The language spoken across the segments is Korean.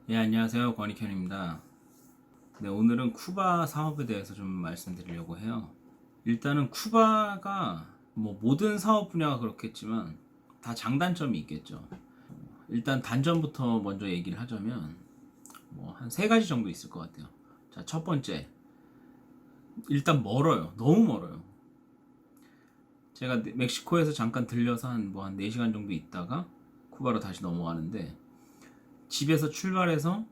예, 안녕하세요. 권익현입니다. 네, 오늘은 쿠바 사업에 대해서 좀 말씀드리려고 해요. 일단은 쿠바가 뭐 모든 사업 분야가 그렇겠지만 다 장단점이 있겠죠. 일단 단점부터 먼저 얘기를 하자면 뭐 한 세 가지 정도 있을 것 같아요. 자, 첫 번째. 일단 멀어요. 너무 멀어요. 제가 멕시코에서 잠깐 들려서 한 4시간 정도 있다가 쿠바로 다시 넘어가는데 집에서 출발해서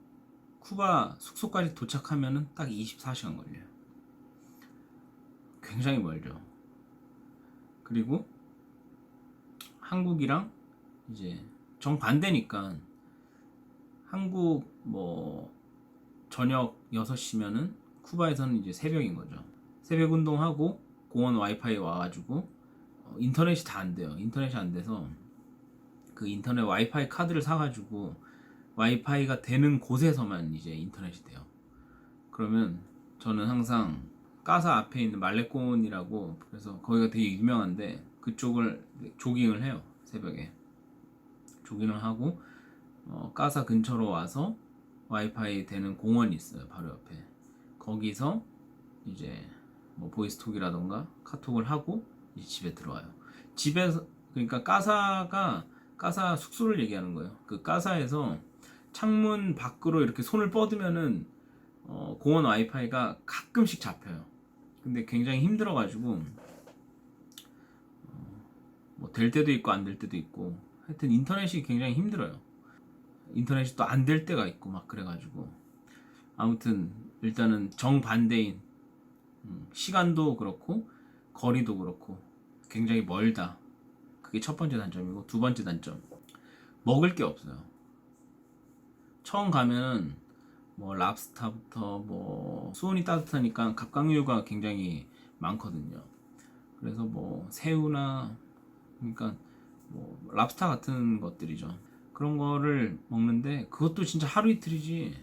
쿠바 숙소까지 도착하면은 딱 24시간 걸려요. 굉장히 멀죠. 그리고 한국이랑 이제 정반대니까 한국 뭐 저녁 6시면은 쿠바에서는 이제 새벽인 거죠. 새벽 운동하고 공원 와이파이 와가지고 인터넷이 다 안 돼요. 인터넷이 안 돼서 그 인터넷 와이파이 카드를 사가지고 와이파이가 되는 곳에서만 이제 인터넷이 돼요. 그러면 저는 항상 까사 앞에 있는 말레콘이라고, 그래서 거기가 되게 유명한데 그쪽을 조깅을 해요. 새벽에 조깅을 하고 까사 근처로 와서 와이파이 되는 공원이 있어요. 바로 옆에. 거기서 이제 뭐 보이스톡이라던가 카톡을 하고 이제 집에 들어와요. 집에서, 그러니까 까사 숙소를 얘기하는 거예요. 그 까사에서 창문 밖으로 이렇게 손을 뻗으면은 공원 와이파이가 가끔씩 잡혀요. 근데 굉장히 힘들어가지고 뭐 될 때도 있고 안 될 때도 있고, 하여튼 인터넷이 굉장히 힘들어요. 인터넷이 또 안 될 때가 있고 막 그래가지고, 아무튼 일단은 정반대인, 시간도 그렇고 거리도 그렇고 굉장히 멀다. 그게 첫 번째 단점이고, 두 번째 단점, 먹을 게 없어요. 처음 가면은 뭐 랍스타부터 뭐 수온이 따뜻하니까 갑각류가 굉장히 많거든요. 그래서 뭐 새우나, 그러니까 뭐 랍스타 같은 것들이죠. 그런 거를 먹는데 그것도 진짜 하루 이틀이지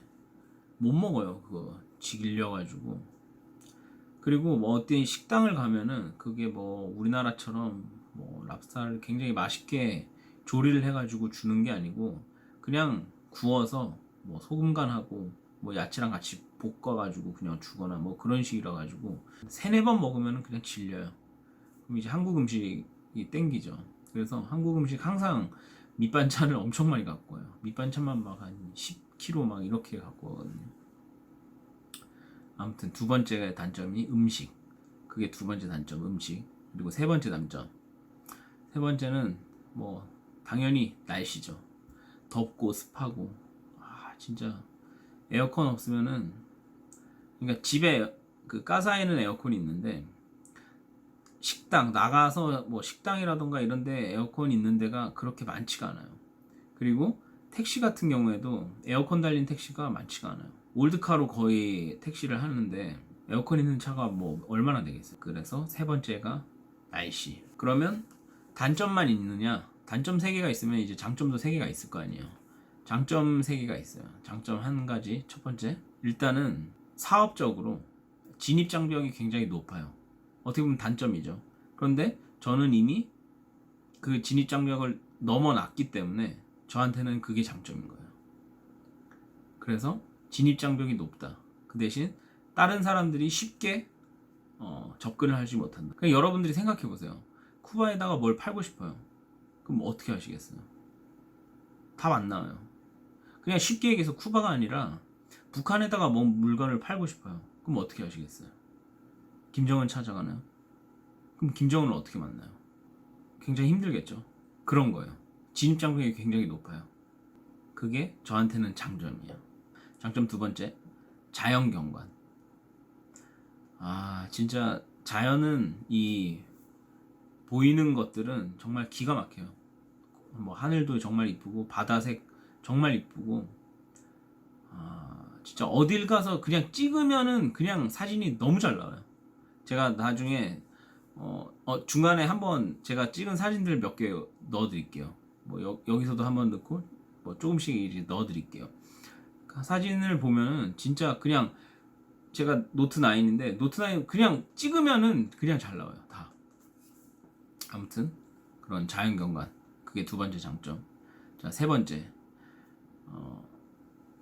못 먹어요. 그거 질려가지고. 그리고 뭐 어떤 식당을 가면은 그게 뭐 우리나라처럼 뭐 랍스타를 굉장히 맛있게 조리를 해가지고 주는 게 아니고 그냥 구워서 뭐 소금 간하고 뭐 야채랑 같이 볶아가지고 그냥 주거나 뭐 그런 식이라 가지고 세네 번 먹으면은 그냥 질려요. 그럼 이제 한국 음식이 땡기죠. 그래서 한국 음식 항상 밑반찬을 엄청 많이 갖고 와요. 밑반찬만 막 한 10kg 막 이렇게 갖고 오거든요. 아무튼 두 번째 단점이 음식. 그게 두 번째 단점, 음식. 그리고 세 번째 단점. 세 번째는 뭐 당연히 날씨죠. 덥고 습하고. 아, 진짜 에어컨 없으면은, 그러니까 집에 그 까사에는 에어컨이 있는데 식당 나가서 뭐 식당이라던가 이런데 에어컨 있는 데가 그렇게 많지가 않아요. 그리고 택시 같은 경우에도 에어컨 달린 택시가 많지가 않아요. 올드카로 거의 택시를 하는데 에어컨 있는 차가 뭐 얼마나 되겠어요. 그래서 세 번째가 날씨. 그러면 단점만 있느냐? 단점 3개가 있으면 이제 장점도 3개가 있을 거 아니에요. 장점 3개가 있어요. 장점 한 가지. 첫 번째, 일단은 사업적으로 진입 장벽이 굉장히 높아요. 어떻게 보면 단점이죠. 그런데 저는 이미 그 진입 장벽을 넘어났기 때문에 저한테는 그게 장점인 거예요. 그래서 진입 장벽이 높다. 그 대신 다른 사람들이 쉽게 접근을 하지 못한다. 그러니까 여러분들이 생각해 보세요. 쿠바에다가 뭘 팔고 싶어요. 그럼 어떻게 하시겠어요? 답 안 나와요. 그냥 쉽게 얘기해서 쿠바가 아니라 북한에다가 뭔 물건을 팔고 싶어요. 그럼 어떻게 하시겠어요? 김정은 찾아가나요? 그럼 김정은을 어떻게 만나요? 굉장히 힘들겠죠. 그런 거예요. 진입 장벽이 굉장히 높아요. 그게 저한테는 장점이에요. 장점 두 번째, 자연 경관. 아, 진짜 자연은 이 보이는 것들은 정말 기가 막혀요. 뭐 하늘도 정말 이쁘고 바다색 정말 이쁘고, 아, 진짜 어딜 가서 그냥 찍으면은 그냥 사진이 너무 잘 나와요. 제가 나중에 중간에 한번 제가 찍은 사진들 몇 개 넣어드릴게요. 뭐 여기서도 한번 넣고 뭐 조금씩 이제 넣어드릴게요. 그 사진을 보면은 진짜 그냥, 제가 노트9인데 노트9 그냥 찍으면은 그냥 잘 나와요. 다. 아무튼 그런 자연경관, 그게 두 번째 장점. 자, 세 번째,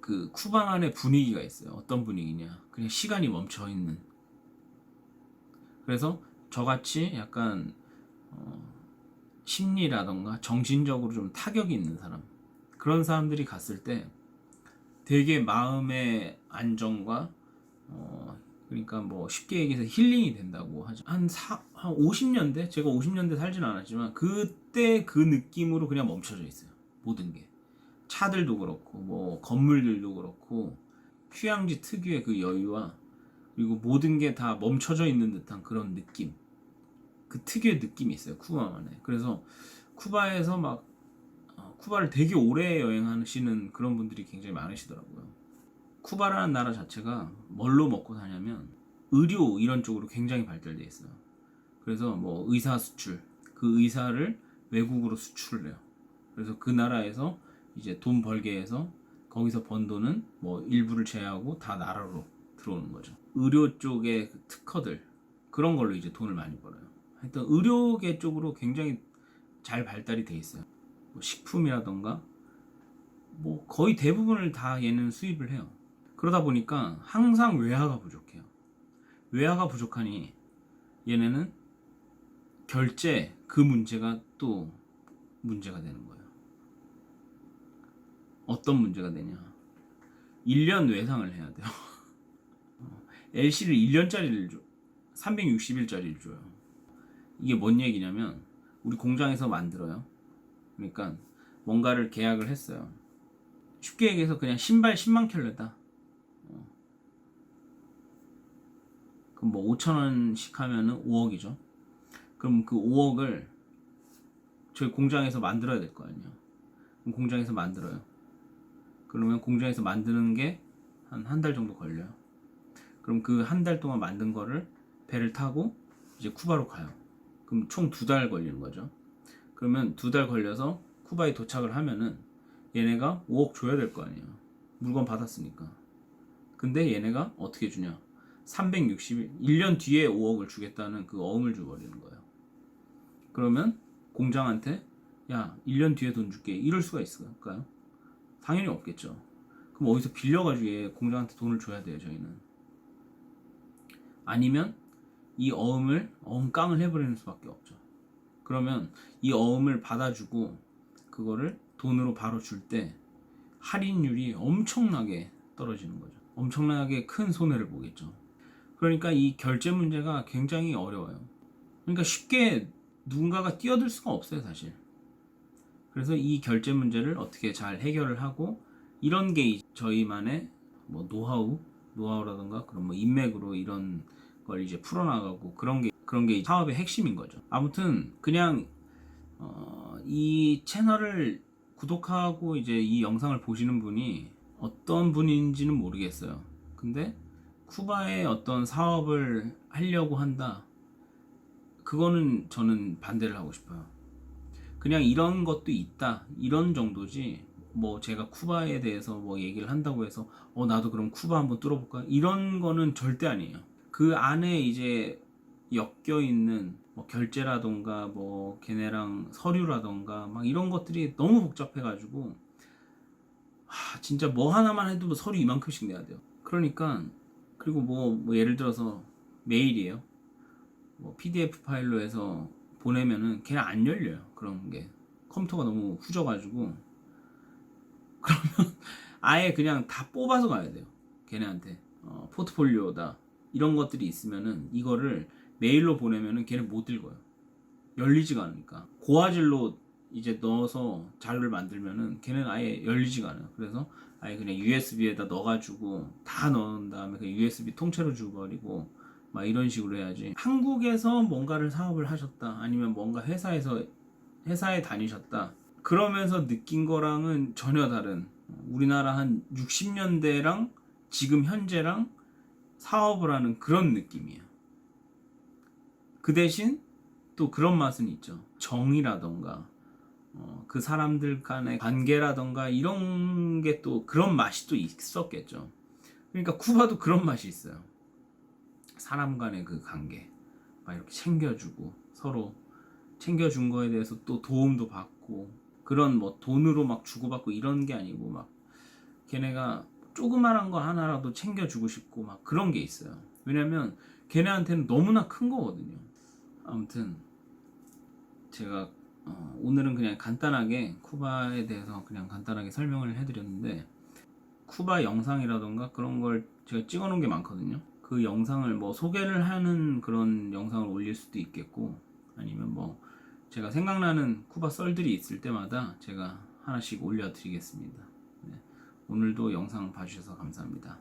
그 쿠바만의 분위기가 있어요. 어떤 분위기냐? 그냥 시간이 멈춰 있는. 그래서 저같이 약간 심리라던가 정신적으로 좀 타격이 있는 사람, 그런 사람들이 갔을 때 되게 마음의 안정과 그러니까 뭐 쉽게 얘기해서 힐링이 된다고 하죠. 한 50년대? 제가 50년대 살진 않았지만 그때 그 느낌으로 그냥 멈춰져 있어요. 모든 게. 차들도 그렇고 뭐 건물들도 그렇고 휴양지 특유의 그 여유와 그리고 모든 게 다 멈춰져 있는 듯한 그런 느낌, 그 특유의 느낌이 있어요, 쿠바만에. 그래서 쿠바에서 막 쿠바를 되게 오래 여행하시는 그런 분들이 굉장히 많으시더라고요. 쿠바라는 나라 자체가 뭘로 먹고 사냐면 의료 이런 쪽으로 굉장히 발달돼 있어요. 그래서 뭐 의사 수출, 그 의사를 외국으로 수출을 해요. 그래서 그 나라에서 이제 돈 벌게 해서 거기서 번 돈은 뭐 일부를 제외하고 다 나라로 들어오는 거죠. 의료 쪽의 그 특허들, 그런 걸로 이제 돈을 많이 벌어요. 하여튼 의료계 쪽으로 굉장히 잘 발달이 돼 있어요. 뭐 식품이라던가 뭐 거의 대부분을 다 얘는 수입을 해요. 그러다 보니까 항상 외화가 부족해요. 외화가 부족하니 얘네는 결제, 그 문제가 또 문제가 되는 거예요. 어떤 문제가 되냐? 1년 외상을 해야 돼요. LC를 1년짜리를 줘. 360일짜리를 줘요. 이게 뭔 얘기냐면 우리 공장에서 만들어요. 그러니까 뭔가를 계약을 했어요. 쉽게 얘기해서 그냥 신발 10만 켤레다. 그럼 뭐 5천원씩 하면은 5억이죠. 그럼 그 5억을 저희 공장에서 만들어야 될 거 아니에요. 그럼 공장에서 만들어요. 그러면 공장에서 만드는 게 한 달 정도 걸려요. 그럼 그 한 달 동안 만든 거를 배를 타고 이제 쿠바로 가요. 그럼 총 2달 걸리는 거죠. 그러면 2달 걸려서 쿠바에 도착을 하면은 얘네가 5억 줘야 될 거 아니에요. 물건 받았으니까. 근데 얘네가 어떻게 주냐? 360일, 1년 뒤에 5억을 주겠다는 그 어음을 줘버리는 거예요. 그러면 공장한테 야, 1년 뒤에 돈 줄게, 이럴 수가 있을까요? 당연히 없겠죠. 그럼 어디서 빌려가지고 얘 공장한테 돈을 줘야 돼요, 저희는. 아니면 이 어음깡을 해버리는 수밖에 없죠. 그러면 이 어음을 받아주고 그거를 돈으로 바로 줄 때 할인율이 엄청나게 떨어지는 거죠. 엄청나게 큰 손해를 보겠죠. 그러니까 이 결제 문제가 굉장히 어려워요. 그러니까 쉽게 누군가가 뛰어들 수가 없어요, 사실. 그래서 이 결제 문제를 어떻게 잘 해결을 하고, 이런 게 저희만의 뭐 노하우라던가 그런 뭐 인맥으로 이런 걸 이제 풀어나가고, 그런 게 사업의 핵심인 거죠. 아무튼 그냥 이 채널을 구독하고 이제 이 영상을 보시는 분이 어떤 분인지는 모르겠어요. 근데 쿠바에 어떤 사업을 하려고 한다, 그거는 저는 반대를 하고 싶어요. 그냥 이런 것도 있다, 이런 정도지, 뭐 제가 쿠바에 대해서 뭐 얘기를 한다고 해서 나도 그럼 쿠바 한번 뚫어볼까, 이런 거는 절대 아니에요. 그 안에 이제 엮여 있는 뭐 결제라던가 뭐 걔네랑 서류라던가 막 이런 것들이 너무 복잡해가지고 진짜 뭐 하나만 해도 뭐 서류 이만큼씩 내야 돼요. 그러니까 그리고 뭐 예를 들어서 메일이에요. 뭐 PDF 파일로 해서 보내면은 걔는 안 열려요. 그런 게 컴퓨터가 너무 후져가지고. 그러면 아예 그냥 다 뽑아서 가야 돼요. 걔네한테 포트폴리오다 이런 것들이 있으면은 이거를 메일로 보내면은 걔는 못 읽어요. 열리지가 않으니까. 고화질로 이제 넣어서 자료를 만들면은 걔는 아예 열리지가 않아요. 그래서 아예 그냥 USB에다 넣어가지고 다 넣은 다음에 그 USB 통째로 줘버리고 막 이런 식으로 해야지. 한국에서 뭔가를 사업을 하셨다, 아니면 뭔가 회사에 다니셨다, 그러면서 느낀 거랑은 전혀 다른, 우리나라 한 60년대랑 지금 현재랑 사업을 하는 그런 느낌이에요. 그 대신 또 그런 맛은 있죠. 정이라던가 그 사람들 간의 관계라던가 이런 게 또 그런 맛이 또 있었겠죠. 그러니까 쿠바도 그런 맛이 있어요. 사람 간의 그 관계, 막 이렇게 챙겨주고, 서로 챙겨준 거에 대해서 또 도움도 받고, 그런 뭐 돈으로 막 주고받고 이런 게 아니고, 막 걔네가 조그만한 거 하나라도 챙겨주고 싶고 막 그런 게 있어요. 왜냐면 걔네한테는 너무나 큰 거거든요. 아무튼 제가 오늘은 그냥 간단하게 쿠바에 대해서 그냥 간단하게 설명을 해드렸는데, 쿠바 영상이라던가 그런 걸 제가 찍어 놓은 게 많거든요. 그 영상을 뭐 소개를 하는 그런 영상을 올릴 수도 있겠고, 아니면 뭐 제가 생각나는 쿠바 썰들이 있을 때마다 제가 하나씩 올려드리겠습니다. 네. 오늘도 영상 봐주셔서 감사합니다.